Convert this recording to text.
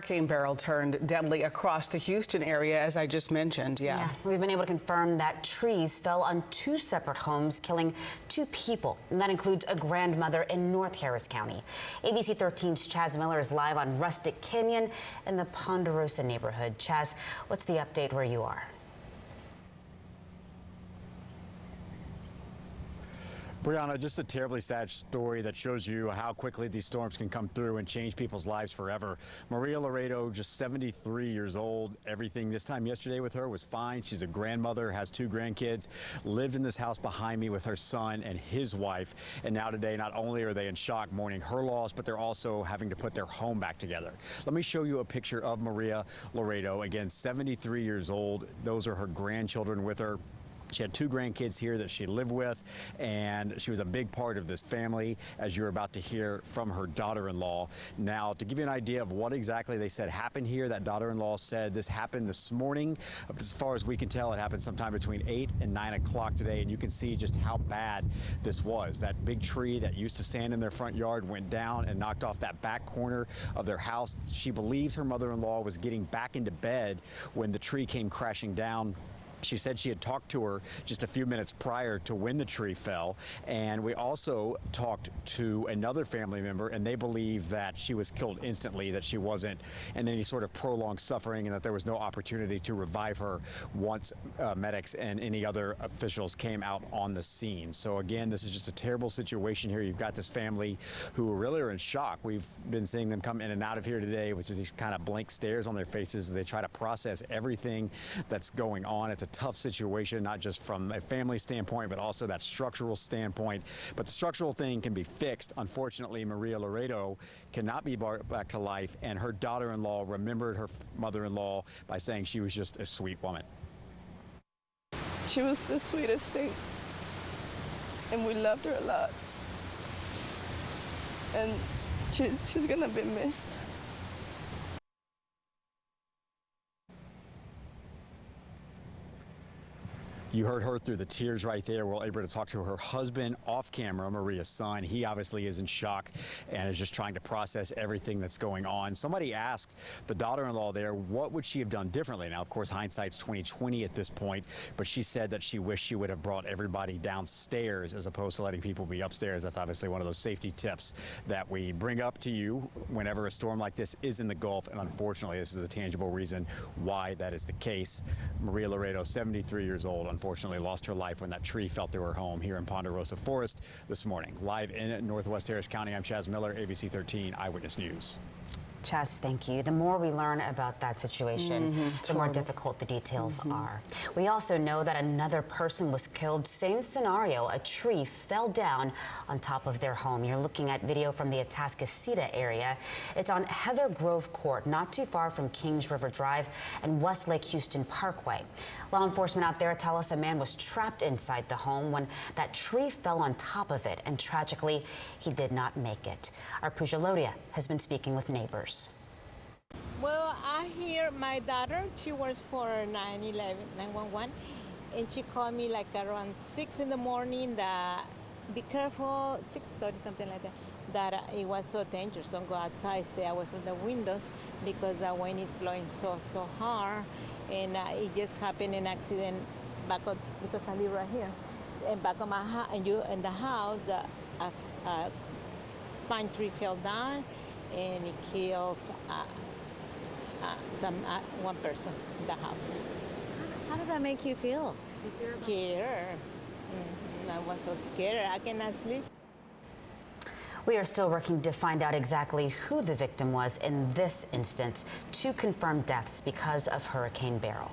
Hurricane Beryl turned deadly across the Houston area, as I just mentioned. Yeah, we've been able to confirm that trees fell on 2 separate homes, killing 2 people, and that includes a grandmother in North Harris County. ABC 13's Chaz Miller is live on Rustic Canyon in the Ponderosa neighborhood. Chaz, what's the update where you are? Brianna, just a terribly sad story that shows you how quickly these storms can come through and change people's lives forever. Maria Laredo, just 73 years old. Everything this time yesterday with her was fine. She's a grandmother, has 2 grandkids, lived in this house behind me with her son and his wife. And now today, not only are they in shock mourning her loss, but they're also having to put their home back together. Let me show you a picture of Maria Laredo. Again, 73 years old. Those are her grandchildren with her. She had 2 grandkids here that she lived with, and she was a big part of this family, as you're about to hear from her daughter-in-law. Now, to give you an idea of what exactly they said happened here, that daughter-in-law said this happened this morning. As far as we can tell, it happened sometime between 8 and 9 o'clock today, and you can see just how bad this was. That big tree that used to stand in their front yard went down and knocked off that back corner of their house. She believes her mother-in-law was getting back into bed when the tree came crashing down. She said she had talked to her just a few minutes prior to when the tree fell. And we also talked to another family member, and they believe that she was killed instantly, that she wasn't in any sort of prolonged suffering, and that there was no opportunity to revive her once medics and any other officials came out on the scene. So again, this is just a terrible situation here. You've got this family who really are in shock. We've been seeing them come in and out of here today, which is these kind of blank stares on their faces as they try to process everything that's going on. It's a tough situation, not just from a family standpoint, but also that structural standpoint. But the structural thing can be fixed. Unfortunately, Maria Laredo cannot be brought back to life, and her daughter-in-law remembered her mother-in-law by saying she was just a sweet woman. She was the sweetest thing, and we loved her a lot. And she's gonna be missed. You heard her through the tears right there. We're able to talk to her husband off camera, Maria's son. He obviously is in shock and is just trying to process everything that's going on. Somebody asked the daughter-in-law there, what would she have done differently? Now, of course, hindsight's 20/20 at this point, but she said that she wished she would have brought everybody downstairs as opposed to letting people be upstairs. That's obviously one of those safety tips that we bring up to you whenever a storm like this is in the Gulf, and unfortunately, this is a tangible reason why that is the case. Maria Laredo, 73 years old, unfortunately lost her life when that tree fell through her home here in Ponderosa Forest this morning. Live in Northwest Harris County, I'm Chaz Miller, ABC 13 Eyewitness News. Chaz, thank you. The more we learn about that situation, the more difficult the details are. We also know that another person was killed. Same scenario, a tree fell down on top of their home. You're looking at video from the Atascocita area. It's on Heather Grove Court, not too far from Kings River Drive and Westlake Houston Parkway. Law enforcement out there tell us a man was trapped inside the home when that tree fell on top of it, and tragically, he did not make it. Our Pooja Lodia has been speaking with neighbors. Well, I hear my daughter, she works for 911, and she called me like around 6 in the morning that be careful, 6:30, something like that it was so dangerous. Don't go outside, stay away from the windows because the wind is blowing so hard. And it just happened an accident back up, because I live right here, and back on my house, and in the house, the pine tree fell down, and it kills one person in the house. How did that make you feel? Scared. I was so scared. I cannot sleep. We are still working to find out exactly who the victim was in this instance. 2 confirmed deaths because of Hurricane Beryl.